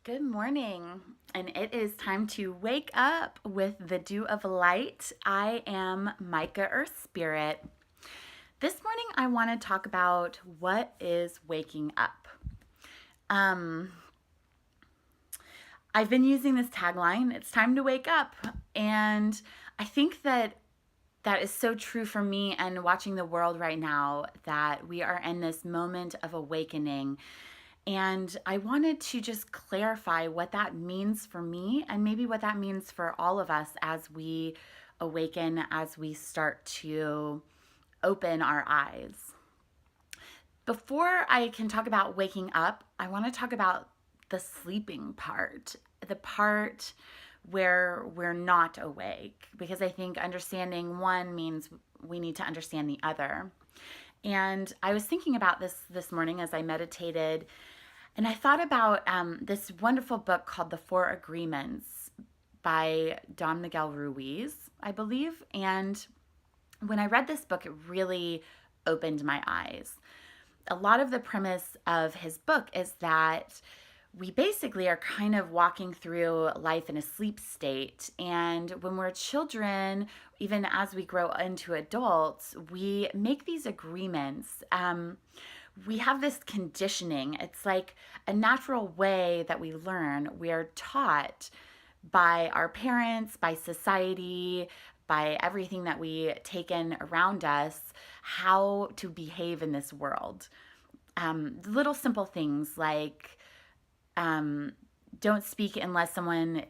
Good morning, and it is time to wake up with the dew of light. I am Micah or Spirit. This morning, I want to talk about what is waking up. Um, I've been using this tagline, it's time to wake up, and I think that is so true for me and watching the world right now that we are in this moment of awakening. And I wanted to just clarify what that means for me and maybe what that means for all of us as we awaken, as we start to open our eyes. Before I can talk about waking up, I want to talk about the sleeping part, the part where we're not awake, because I think understanding one means we need to understand the other. And I was thinking about this morning as I meditated, and I thought about this wonderful book called The Four Agreements by Don Miguel Ruiz, I believe. And when I read this book, it really opened my eyes. A lot of the premise of his book is that we basically are kind of walking through life in a sleep state. And when we're children, even as we grow into adults, we make these agreements. We have this conditioning. It's like a natural way that we learn. We are taught by our parents, by society, by everything that we take in around us, how to behave in this world. Little simple things like don't speak unless someone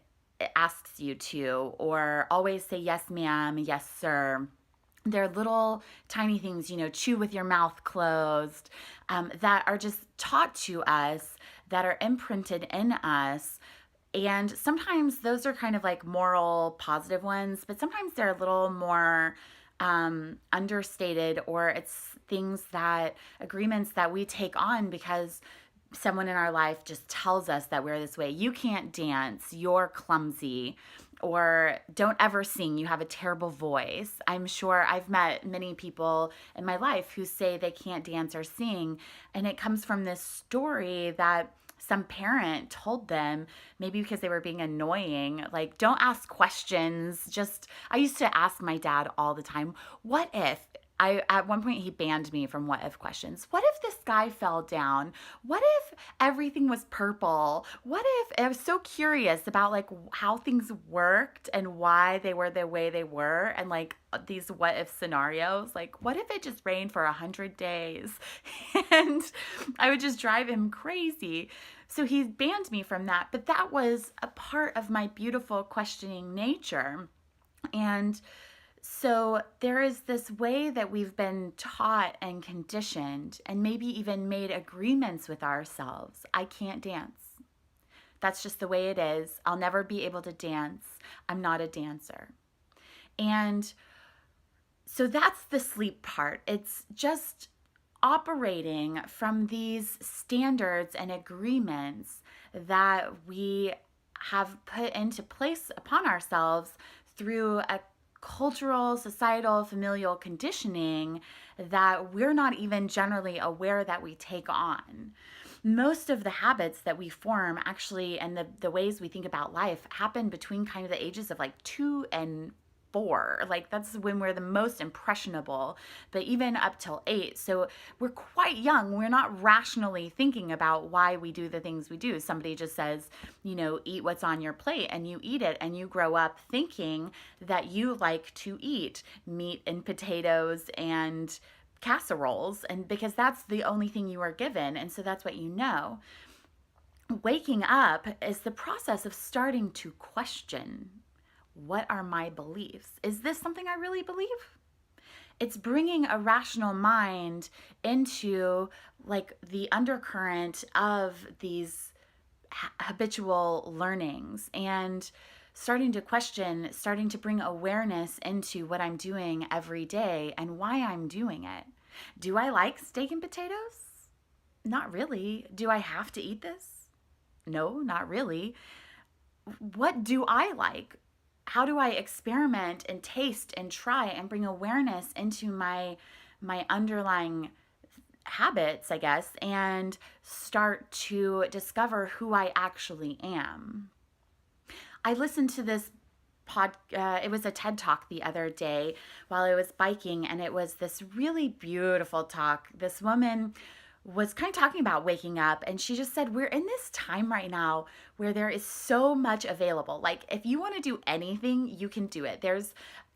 asks you to, or always say yes, ma'am, yes, sir. They're little tiny things, chew with your mouth closed, that are just taught to us, that are imprinted in us. And sometimes those are kind of like moral, positive ones, but sometimes they're a little more understated, or it's agreements that we take on because someone in our life just tells us that we're this way. You can't dance, you're clumsy, or don't ever sing, you have a terrible voice. I'm sure I've met many people in my life who say they can't dance or sing, and it comes from this story that some parent told them, maybe because they were being annoying, like, don't ask questions. I used to ask my dad all the time, what if? At one point he banned me from what if questions. What if this guy fell down? What if everything was purple? What if I was so curious about like how things worked and why they were the way they were, and like these what if scenarios? Like, what if it just rained for 100 days? And I would just drive him crazy. So he banned me from that, but that was a part of my beautiful questioning nature. And so there is this way that we've been taught and conditioned, and maybe even made agreements with ourselves. I can't dance. That's just the way it is. I'll never be able to dance. I'm not a dancer. And so that's the sleep part. It's just operating from these standards and agreements that we have put into place upon ourselves through a cultural, societal, familial conditioning that we're not even generally aware that we take on. Most of the habits that we form actually, and the ways we think about life, happen between kind of the ages of like 2 and 4. Like that's when we're the most impressionable, but even up till 8. So we're quite young. We're not rationally thinking about why we do the things we do. Somebody just says, eat what's on your plate, and you eat it, and you grow up thinking that you like to eat meat and potatoes and casseroles, and because that's the only thing you are given, and so that's what you know. Waking up is the process of starting to question, what are my beliefs? Is this something I really believe? It's bringing a rational mind into like the undercurrent of these habitual learnings, and starting to question, starting to bring awareness into what I'm doing every day and why I'm doing it. Do I like steak and potatoes? Not really. Do I have to eat this? No, not really. What do I like? How do I experiment and taste and try and bring awareness into my underlying habits, I guess, and start to discover who I actually am. I listened to this it was a TED talk the other day while I was biking, and it was this really beautiful talk. This woman was kind of talking about waking up, and she just said, we're in this time right now where there is so much available. Like, if you want to do anything, you can do it.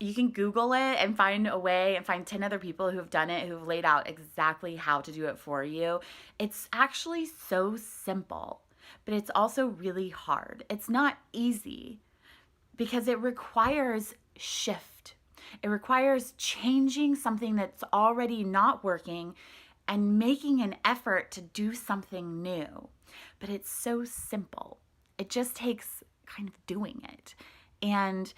You can Google it and find a way and find 10 other people who've done it, who've laid out exactly how to do it for you. It's actually so simple, but it's also really hard. It's not easy because it requires shift. It requires changing something that's already not working and making an effort to do something new. But it's so simple. It just takes kind of doing it. And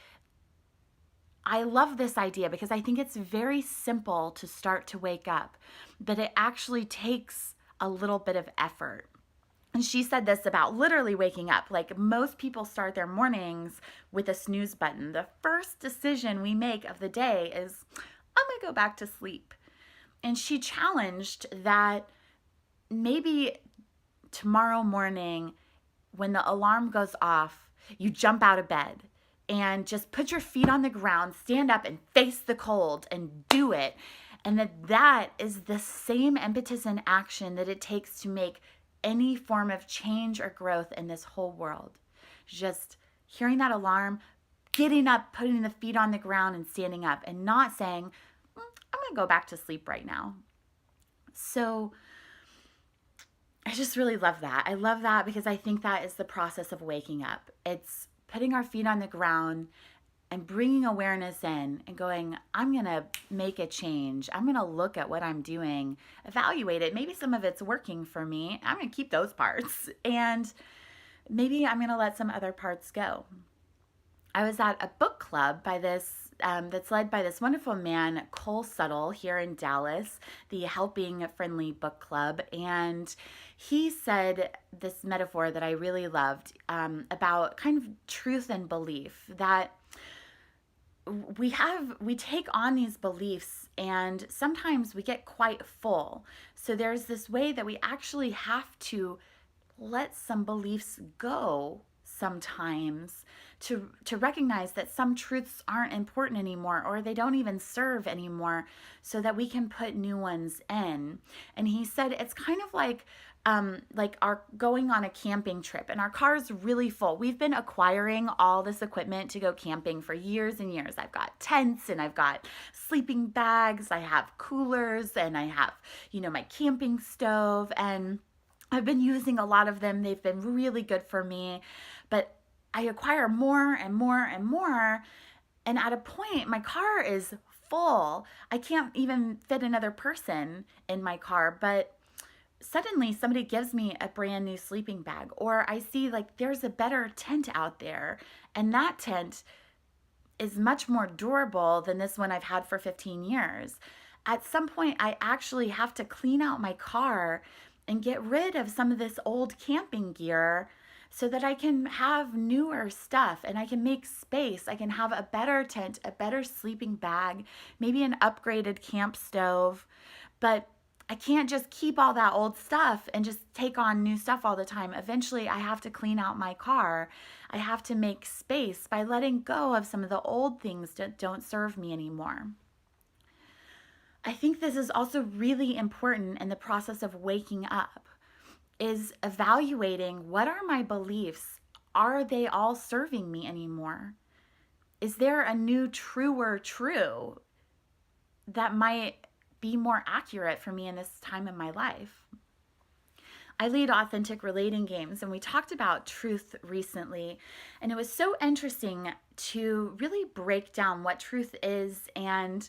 I love this idea because I think it's very simple to start to wake up, but it actually takes a little bit of effort. And she said this about literally waking up. Like, most people start their mornings with a snooze button. The first decision we make of the day is, I'm going to go back to sleep. And she challenged that maybe tomorrow morning, when the alarm goes off, you jump out of bed and just put your feet on the ground, stand up and face the cold and do it. And that is the same impetus and action that it takes to make any form of change or growth in this whole world. Just hearing that alarm, getting up, putting the feet on the ground and standing up, and not saying, I'm going to go back to sleep right now. So I just really love that. I love that because I think that is the process of waking up. It's putting our feet on the ground and bringing awareness in and going, I'm going to make a change. I'm going to look at what I'm doing, evaluate it. Maybe some of it's working for me. I'm going to keep those parts. And maybe I'm going to let some other parts go. I was at a book club that's led by this wonderful man, Cole Suttle, here in Dallas, the Helping Friendly Book Club. And he said this metaphor that I really loved about kind of truth and belief, that we take on these beliefs and sometimes we get quite full. So there's this way that we actually have to let some beliefs go sometimes to recognize that some truths aren't important anymore, or they don't even serve anymore, so that we can put new ones in. And he said it's kind of like our going on a camping trip, and our car's really full. We've been acquiring all this equipment to go camping for years and years. I've got tents and I've got sleeping bags, I have coolers, and I have, my camping stove, and I've been using a lot of them. They've been really good for me, but I acquire more and more and more, and at a point my car is full. I can't even fit another person in my car, but suddenly somebody gives me a brand new sleeping bag, or I see like there's a better tent out there, and that tent is much more durable than this one I've had for 15 years. At some point, I actually have to clean out my car and get rid of some of this old camping gear so that I can have newer stuff and I can make space. I can have a better tent, a better sleeping bag, maybe an upgraded camp stove, but I can't just keep all that old stuff and just take on new stuff all the time. Eventually, I have to clean out my car. I have to make space by letting go of some of the old things that don't serve me anymore. I think this is also really important in the process of waking up, is evaluating, what are my beliefs? Are they all serving me anymore? Is there a new, truer true that might be more accurate for me in this time in my life? I lead Authentic Relating Games, and we talked about truth recently, and it was so interesting to really break down what truth is. And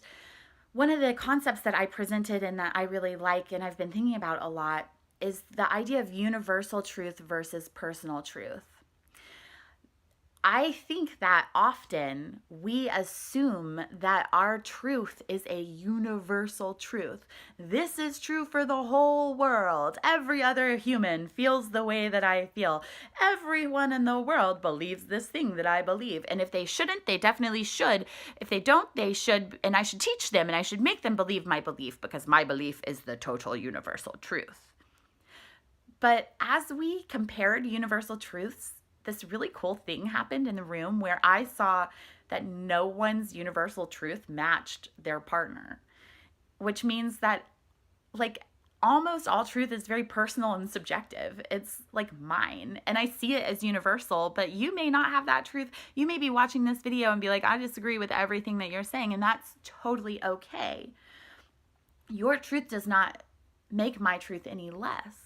one of the concepts that I presented and that I really like and I've been thinking about a lot is the idea of universal truth versus personal truth. I think that often we assume that our truth is a universal truth. This is true for the whole world. Every other human feels the way that I feel. Everyone in the world believes this thing that I believe. And if they shouldn't, they definitely should. If they don't, they should. And I should teach them and I should make them believe my belief, because my belief is the total universal truth. But as we compared universal truths, this really cool thing happened in the room where I saw that no one's universal truth matched their partner, which means that, like, almost all truth is very personal and subjective. It's like mine, and I see it as universal, but you may not have that truth. You may be watching this video and be like, I disagree with everything that you're saying, and that's totally okay. Your truth does not make my truth any less.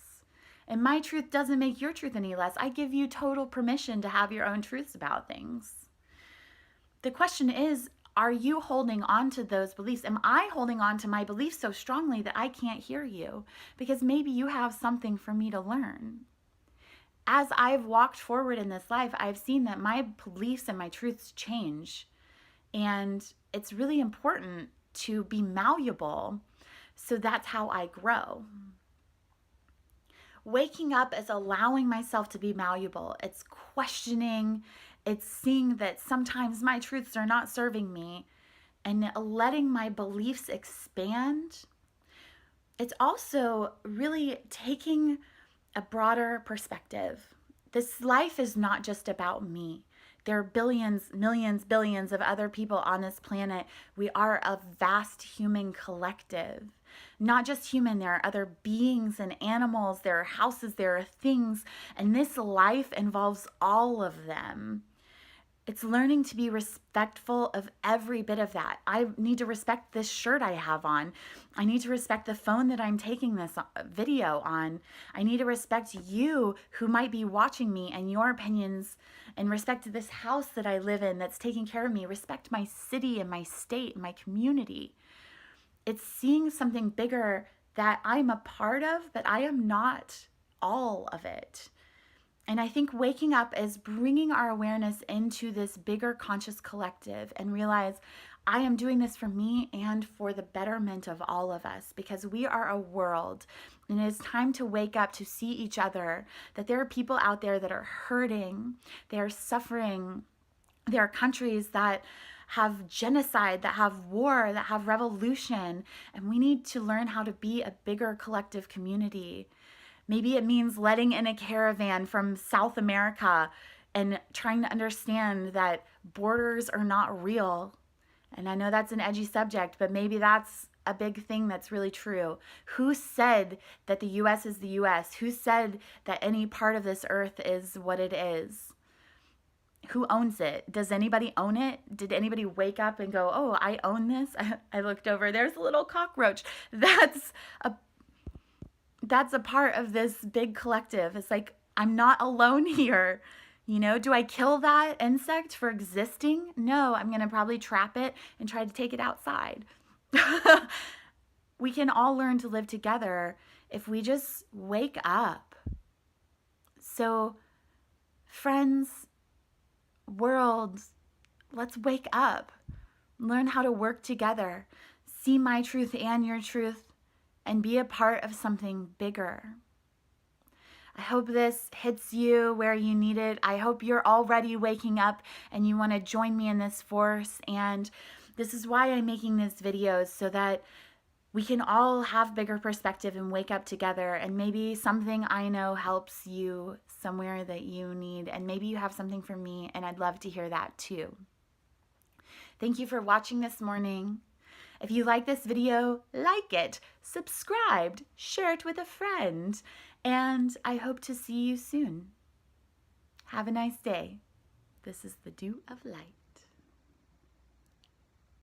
And my truth doesn't make your truth any less. I give you total permission to have your own truths about things. The question is, are you holding on to those beliefs? Am I holding on to my beliefs so strongly that I can't hear you? Because maybe you have something for me to learn. As I've walked forward in this life, I've seen that my beliefs and my truths change. And it's really important to be malleable. So that's how I grow. Waking up is allowing myself to be malleable. It's questioning, it's seeing that sometimes my truths are not serving me, and letting my beliefs expand. It's also really taking a broader perspective. This life is not just about me. There are billions, millions, billions of other people on this planet. We are a vast human collective. Not just human, there are other beings and animals, there are houses, there are things, and this life involves all of them. It's learning to be respectful of every bit of that. I need to respect this shirt I have on. I need to respect the phone that I'm taking this video on. I need to respect you who might be watching me and your opinions, and respect this house that I live in that's taking care of me. Respect my city and my state and my community. It's seeing something bigger that I'm a part of, but I am not all of it. And I think waking up is bringing our awareness into this bigger conscious collective and realize I am doing this for me and for the betterment of all of us, because we are a world, and it is time to wake up to see each other, that there are people out there that are hurting, they are suffering. There are countries that have genocide, that have war, that have revolution, and we need to learn how to be a bigger collective community. Maybe it means letting in a caravan from South America and trying to understand that borders are not real. And I know that's an edgy subject, but maybe that's a big thing that's really true. Who said that the US is the US? Who said that any part of this earth is what it is? Who owns it? Does anybody own it? Did anybody wake up and go, oh, I own this? I looked over, there's a little cockroach. That's a part of this big collective. It's like, I'm not alone here. You know, do I kill that insect for existing? No, I'm going to probably trap it and try to take it outside. We can all learn to live together if we just wake up. So, friends, world, let's wake up. Learn how to work together. See my truth and your truth, and be a part of something bigger. I hope this hits you where you need it. I hope you're already waking up and you want to join me in this force. And this is why I'm making these videos, so that we can all have bigger perspective and wake up together. And maybe something I know helps you somewhere that you need. And maybe you have something for me, and I'd love to hear that too. Thank you for watching this morning. If you like this video, like it, subscribe, share it with a friend, and I hope to see you soon. Have a nice day. This is the Dew of Light.